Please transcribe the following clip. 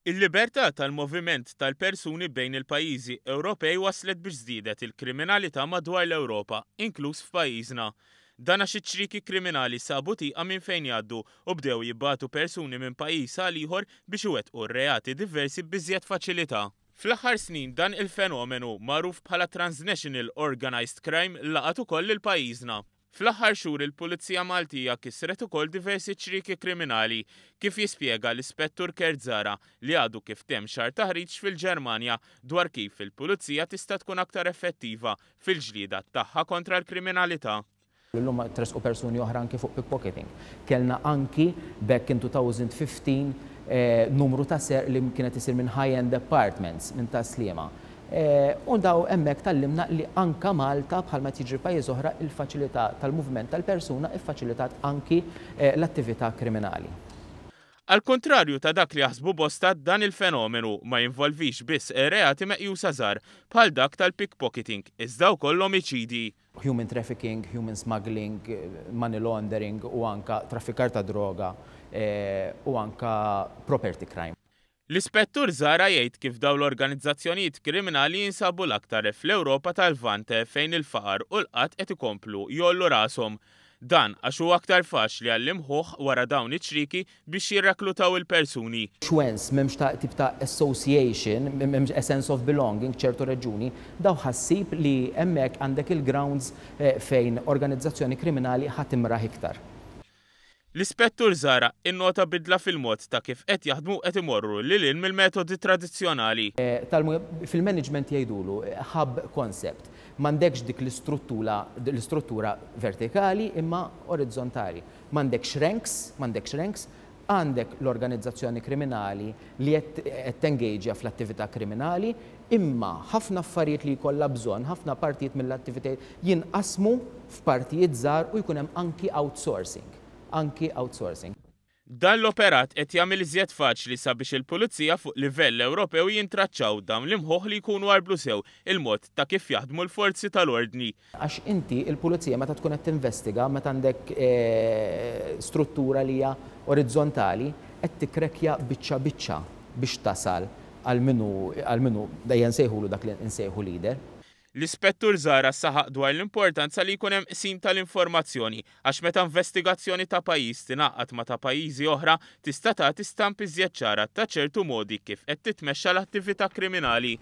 Il-libertà tal-moviment tal-persuni bejn il-pajjiżi Ewropej waslet biex żdiedet il-kriminalità madwar l-Ewropa, inkluż f'pajjiżna. Dan għax iċ-ċriki kriminali sabu tieqa minn fejn jgħaddu u bdew jibbagħtu persuni minn pajjiż għal ieħor biex iwettqu reati diversi b'iżjed faċilità. Fl-aħħar snin dan il-fenomenu magħruf bħala Transnational Organized Crime laqat ukoll il-pajjiżna. Fl-aħħar xhur il-Pulizija Maltija kisret ukoll diversi ċriki kriminali kif jispjega l-Ispettur Kertzara li għadu kif temm xahar taħriġ fil-Ġermanja dwar kif il-Pulizija tista' tkun aktar effettiva fil-ġlieda tagħha kontra l-kriminalità. L-lum tresqu persuni oħra anki fuq pickpocketing. Kellna anki back in 2015 numru ta' ser li kienet isir minn high-end apartments minn ta' Sliema. U daw hemmhekk tallimna li anka Malta bħalma tiġri pajjiż oħra il-faċilità tal-moviment tal-persuna iffaċilitat anki l-attività kriminali. Al kontrarju ta' dak li jaħsbu bosta dan il-fenomenu ma jinvolvix biss reati meqjusa żgħar bħal dak tal-pickpocketing iżda wkoll omiċidi. Human trafficking, human smuggling, money laundering u anka traffikar ta' droga u anka property crime. L-Ispettur Zara jgħid kif dawn l-organizzazzjonijiet kriminali jinsabu l-aktar fl-Ewropa tal-Lvant fejn il-faqar u l-qatt qed ikomplu jollu rashom. Dan għax huwa aktar faċli għall-imħuħ wara dawn iċ-ċriki biex jirreklutaw il-persuni. Xwens m'hemmx ta' tip ta' association, m'hemmx a sense of belonging ċertu reġuni, daw ħassib li hemmhekk għandek il-grounds fejn organizzazzjoni kriminali ħadd imraħ iktar. L-Ispettur Zara innota bidla fil-mod ta' kif qed jaħdmu qed imorru lil mill-metodi tradizzjonali. Fil-management jgħidulu hub concept. M'għandekx dik l-istruttura vertikali imma orizzontali. M'għandekx ranks, għandek l-organizzazzjoni kriminali li qed tengagea fl-attività kriminali, imma ħafna affarijiet li jkollha bżonn, ħafna partijiet mill-attivitajiet jinqasmu f'partijiet żgħar u jkun hemm anki outsourcing. Dan l-operat qed jagħmel iżjed faċli sabiex il-Pulizija fuq livell Ewropew jintraċċaw dawn l-imħuħ li jkunu għarblu sew il-mod ta' kif jaħdmu l-forzi tal-ordni. Għax inti il-Pulizija meta tkun qed tinvestiga, meta għandek struttura li hija orizzontali, qed tikkrekkja biċċa biċċa biex tasal għal minu dejjem nsejħulu dak li nsejħu leader. L-Ispettur Zara saħaq dwar l-importanza li jkun hemm qsim tal-informazzjoni għax meta investigazzjoni ta' pajjiż tingħaqad ma' ta' pajjiżi oħra tista' tagħti stamp iżjed ċara ta' ċertu modi kif qed titmexxa l-attività kriminali.